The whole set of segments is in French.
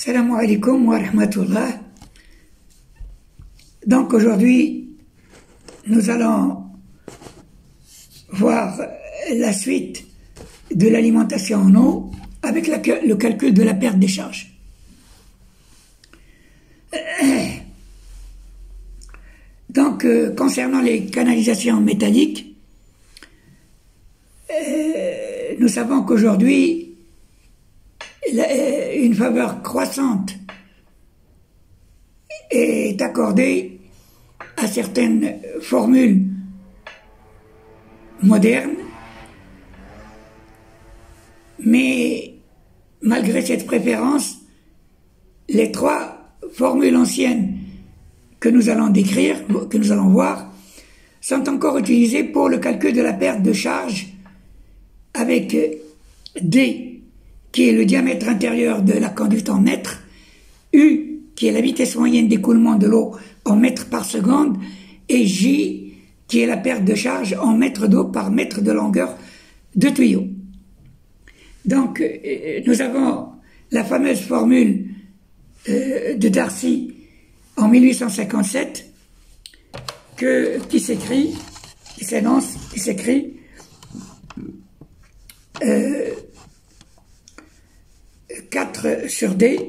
Salam alaikum wa rahmatullah. Donc aujourd'hui, nous allons voir la suite de l'alimentation en eau avec le calcul de la perte des charges. Donc, concernant les canalisations métalliques, nous savons qu'aujourd'hui, une faveur croissante est accordée à certaines formules modernes, mais malgré cette préférence, les trois formules anciennes que nous allons décrire, que nous allons voir, sont encore utilisées pour le calcul de la perte de charge avec D, qui est le diamètre intérieur de la conduite en mètres, U, qui est la vitesse moyenne d'écoulement de l'eau en mètres par seconde, et J, qui est la perte de charge en mètres d'eau par mètre de longueur de tuyau. Donc, nous avons la fameuse formule de Darcy en 1857 qui s'écrit 4 sur D,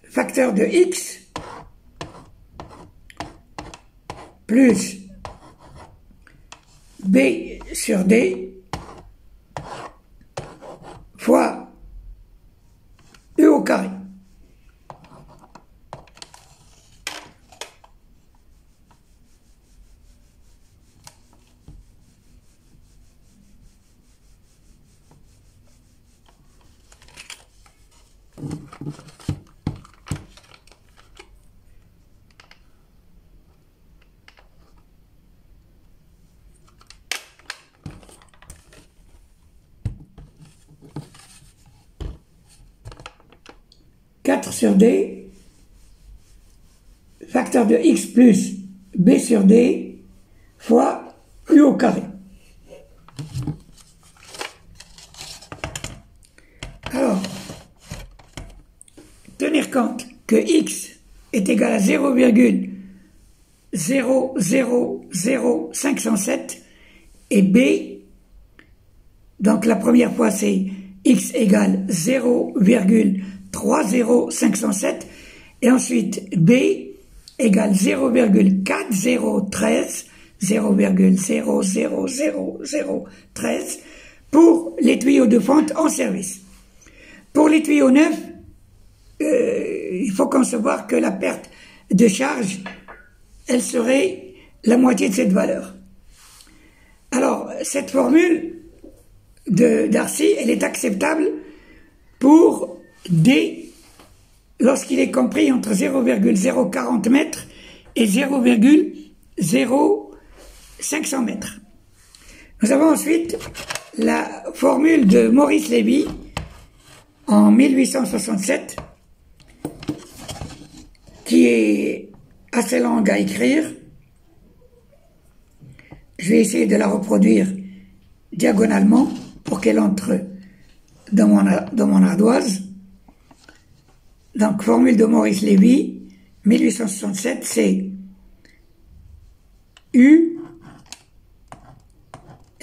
facteur de X plus B sur D fois U au carré. Sur D, facteur de X plus B sur D fois U au carré. Alors, tenir compte que X est égal à 0,0000507 et B, donc la première fois c'est X égale 0,30507 et ensuite B égale 0,00013 pour les tuyaux de fonte en service. Pour les tuyaux neufs, il faut concevoir que la perte de charge, elle serait la moitié de cette valeur. Alors, cette formule de Darcy, elle est acceptable pour D lorsqu'il est compris entre 0,040 mètres et 0,0500 mètres. Nous avons ensuite la formule de Maurice Lévy en 1867 qui est assez longue à écrire. Je vais essayer de la reproduire diagonalement pour qu'elle entre dans mon ardoise. Donc, formule de Maurice Lévy, 1867, c'est U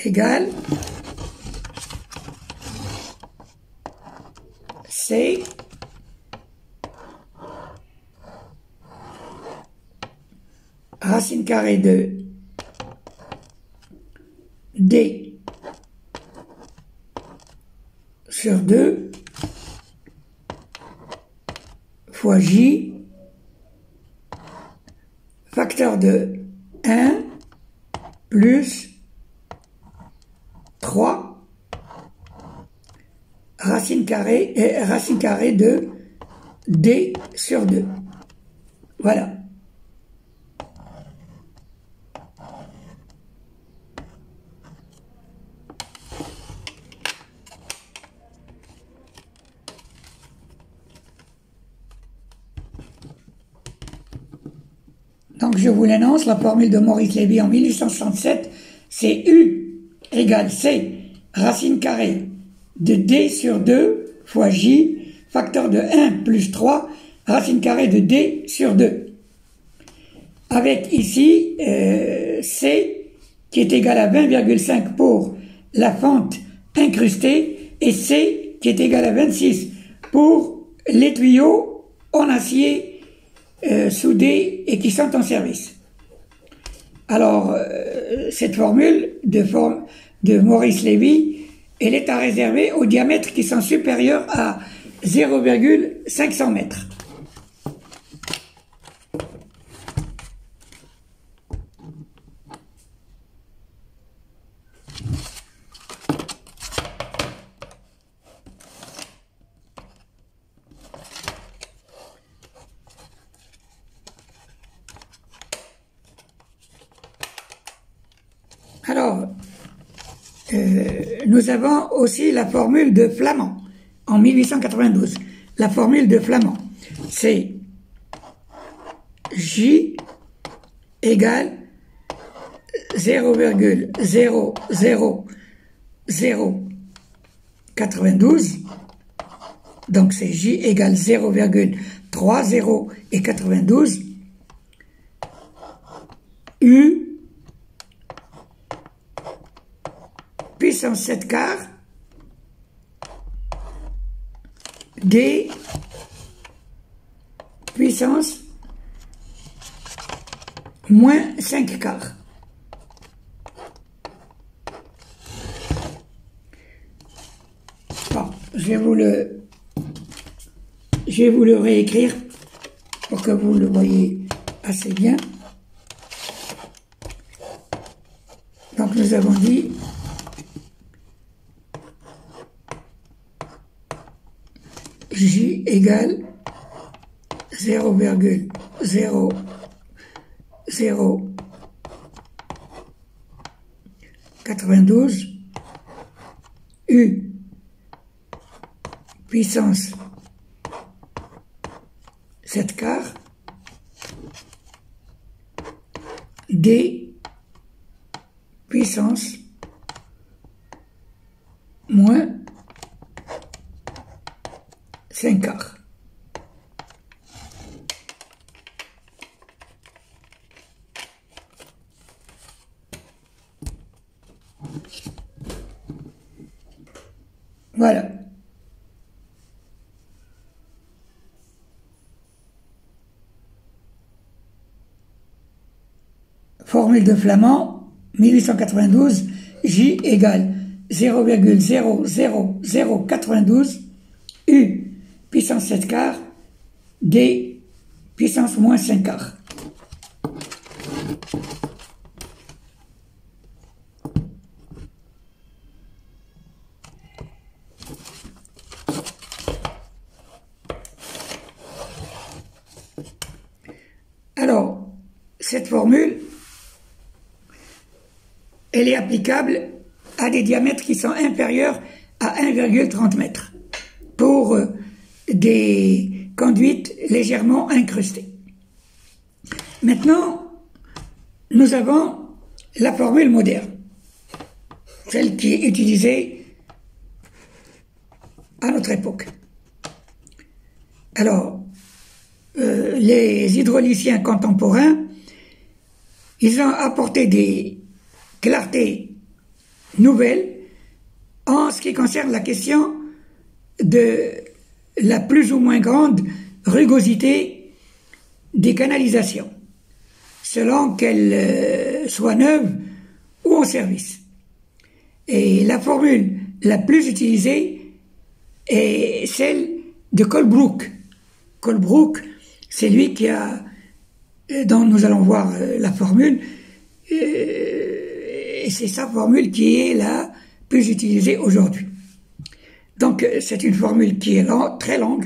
égale C racine carrée de D sur 2 fois J, facteur de 1 plus 3 racine carrée de D sur 2. Voilà. Donc je vous l'annonce, la formule de Maurice Lévy en 1867, c'est U égale C racine carrée de d sur 2 fois j, facteur de 1 plus 3, racine carrée de d sur 2. Avec ici C qui est égal à 20,5 pour la fente incrustée et C qui est égal à 26 pour les tuyaux en acier soudés et qui sont en service. Alors, cette formule de Maurice Lévy, elle est à réserver aux diamètres qui sont supérieurs à 0,500 mètres. Alors, nous avons aussi la formule de Flamand en 1892. La formule de Flamand, c'est J égale 0,00092. Donc c'est J égale 0,30 et 92. U puissance 7 quarts D puissance moins 5 quarts. Bon, je vais vous le réécrire pour que vous le voyez assez bien. Donc nous avons dit J égale 0,0092 U puissance 7 quarts D puissance moins 5 quarts. Voilà. Formule de Flamand, 1892, J égale 0,00092 U puissance 7 quarts, D puissance moins 5 quarts. Alors, cette formule, elle est applicable à des diamètres qui sont inférieurs à 1,30 mètres pour des conduites légèrement incrustées. Maintenant, nous avons la formule moderne, celle qui est utilisée à notre époque. Alors, les hydrauliciens contemporains, ils ont apporté des clartés nouvelles en ce qui concerne la question de la plus ou moins grande rugosité des canalisations, selon qu'elles soient neuves ou en service. Et la formule la plus utilisée est celle de Colebrook. Colebrook, c'est lui dont nous allons voir la formule, et c'est sa formule qui est la plus utilisée aujourd'hui. Donc c'est une formule qui est très longue,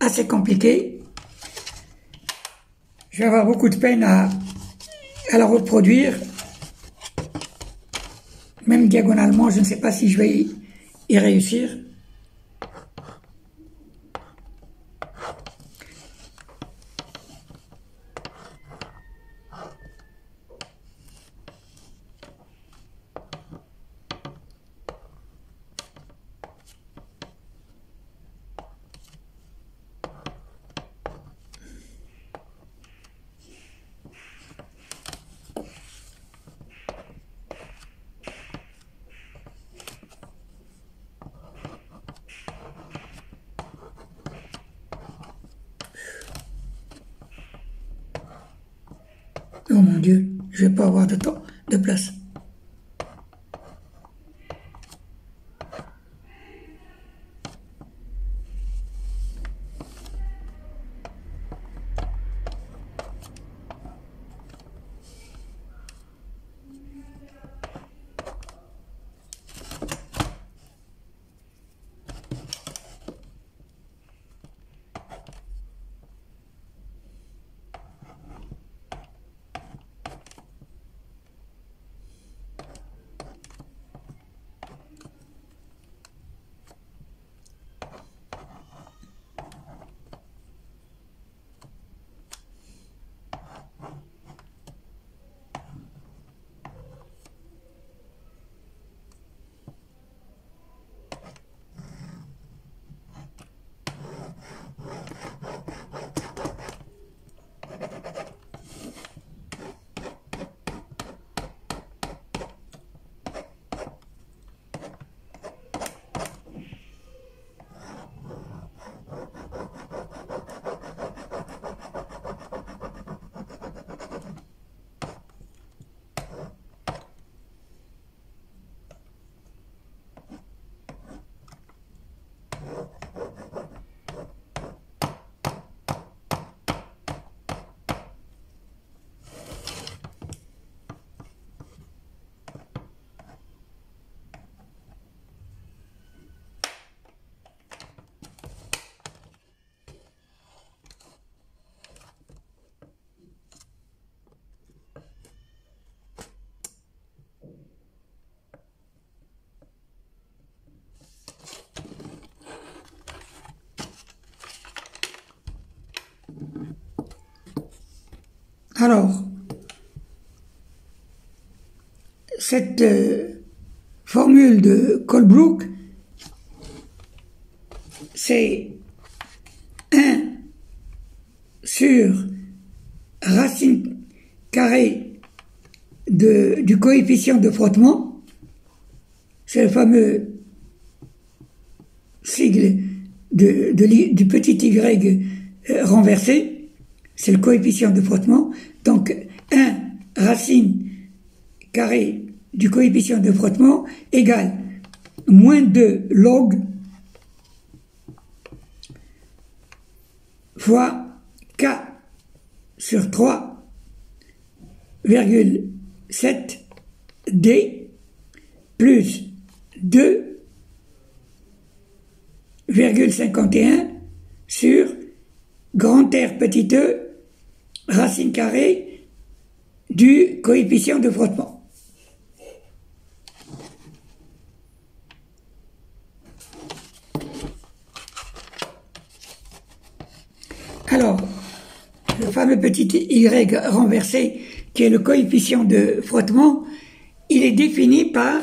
assez compliquée. Je vais avoir beaucoup de peine à la reproduire, même diagonalement, je ne sais pas si je vais y réussir. Oh mon Dieu, je vais pas avoir de temps, de place. Alors, cette formule de Colebrook, c'est 1 sur racine carrée du coefficient de frottement, c'est le fameux sigle du petit y renversé, c'est le coefficient de frottement. Donc 1 racine carrée du coefficient de frottement égale moins 2 log fois K sur 3,7 D plus 2,51 sur grand R petit e racine carrée du coefficient de frottement. Alors, le fameux petit y renversé, qui est le coefficient de frottement, il est défini par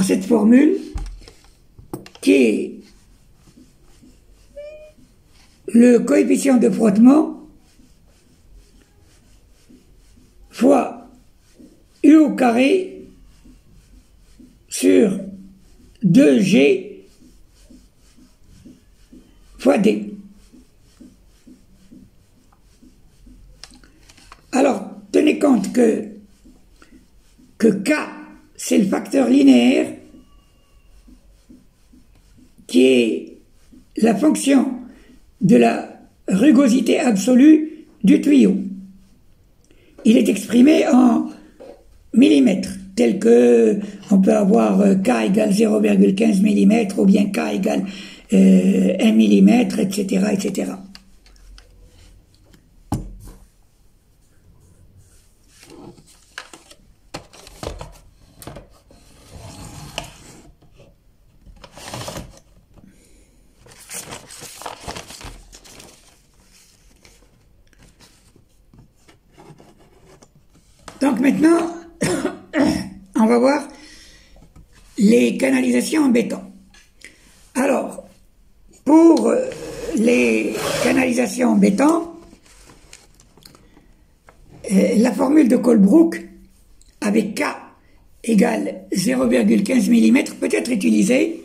cette formule qui est le coefficient de frottement fois U au carré sur 2G fois D. Alors, tenez compte que K, c'est le facteur linéaire qui est la fonction de la rugosité absolue du tuyau. Il est exprimé en millimètres, tel que on peut avoir K égale 0,15 mm ou bien K égale 1 mm, etc., etc. Donc maintenant, on va voir les canalisations en béton. Alors, pour les canalisations en béton, la formule de Colebrook avec K égale 0,15 mm peut être utilisée,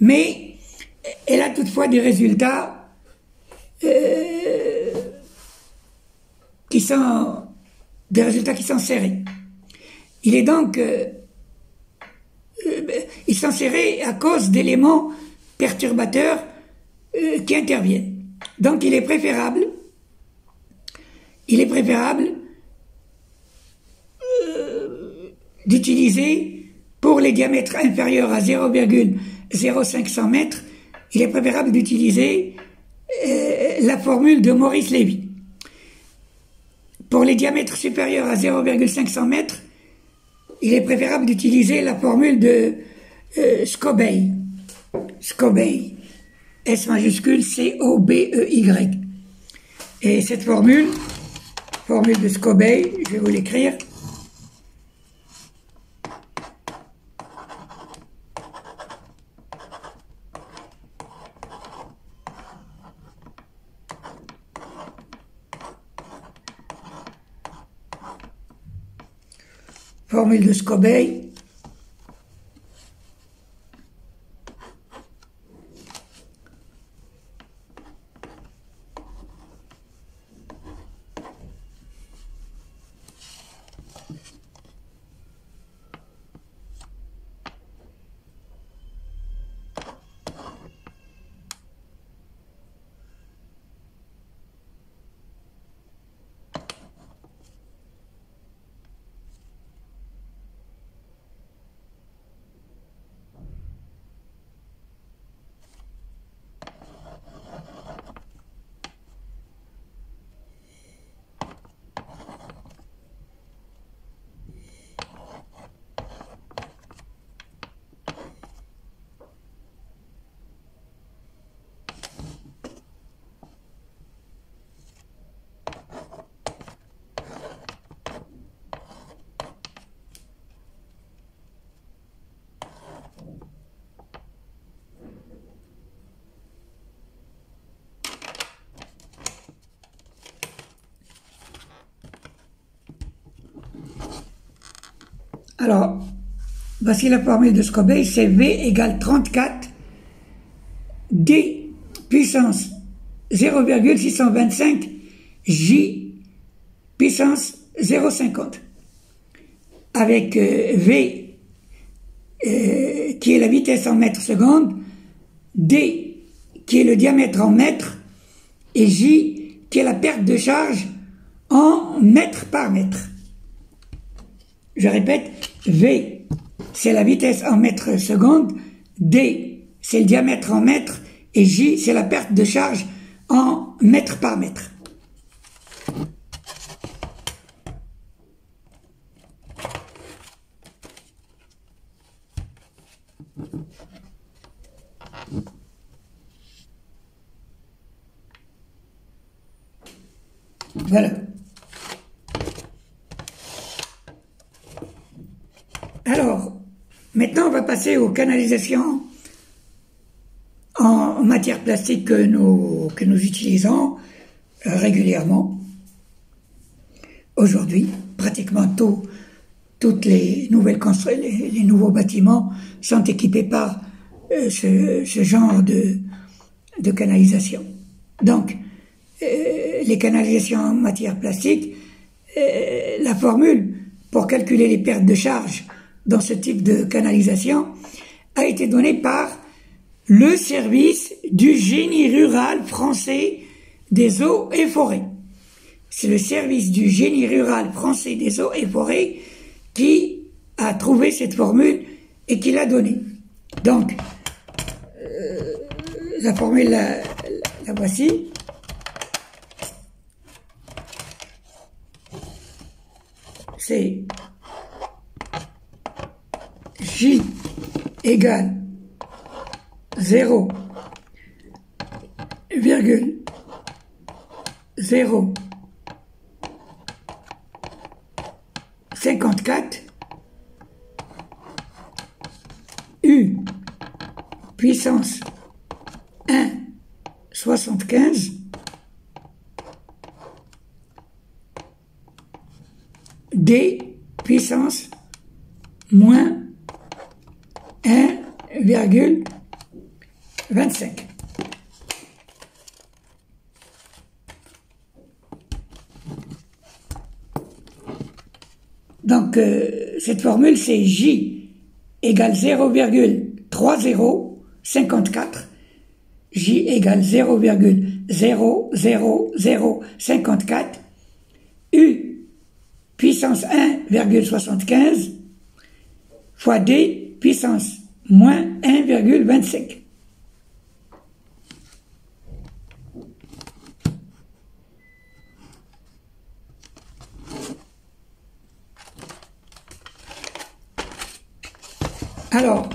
mais elle a toutefois des résultats qui sont serrés. Il est donc ils sont serrés à cause d'éléments perturbateurs qui interviennent. Donc il est préférable d'utiliser pour les diamètres inférieurs à 0,05 mètres, il est préférable d'utiliser la formule de Maurice Lévy. Pour les diamètres supérieurs à 0,500 mètres, il est préférable d'utiliser la formule de Scobey. Scobey. S majuscule C-O-B-E-Y. Et cette formule de Scobey, je vais vous l'écrire. Formule de Scobey. Alors, voici la formule de Scobey, c'est V égale 34 D puissance 0,625 J puissance 0,50. Avec V qui est la vitesse en mètres secondes, D qui est le diamètre en mètres, et J qui est la perte de charge en mètres par mètre. Je répète, V, c'est la vitesse en mètres secondes, D, c'est le diamètre en mètres, et J, c'est la perte de charge en mètres par mètre. Voilà. Alors, maintenant on va passer aux canalisations en matière plastique que nous utilisons régulièrement. Aujourd'hui, pratiquement toutes les nouvelles les nouveaux bâtiments sont équipés par ce genre de canalisation. Donc, les canalisations en matière plastique, la formule pour calculer les pertes de charge dans ce type de canalisation a été donnée par le service du génie rural français des eaux et forêts. C'est le service du génie rural français des eaux et forêts qui a trouvé cette formule et qui l'a donnée. Donc, la formule, la voici. C'est J égale 0,0 54 U puissance 1 75 D puissance moins 1,25. Donc, cette formule, c'est J égale 0,3054. J égale 0,00054. U puissance 1,75 fois D puissance moins 1,25. Alors,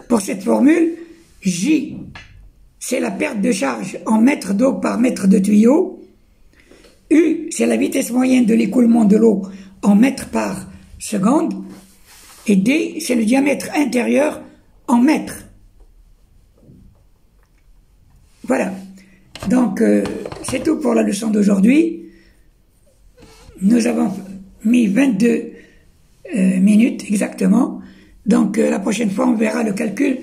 pour cette formule, J, c'est la perte de charge en mètres d'eau par mètre de tuyau. U, c'est la vitesse moyenne de l'écoulement de l'eau en mètres par seconde. Et D, c'est le diamètre intérieur en mètres. Voilà. Donc, c'est tout pour la leçon d'aujourd'hui. Nous avons mis 22 minutes exactement. Donc, la prochaine fois, on verra le calcul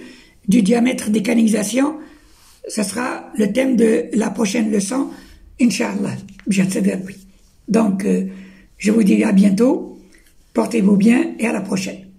du diamètre des canalisations. Ce sera le thème de la prochaine leçon, Inch'Allah. Donc, je vous dis à bientôt. Portez-vous bien et à la prochaine.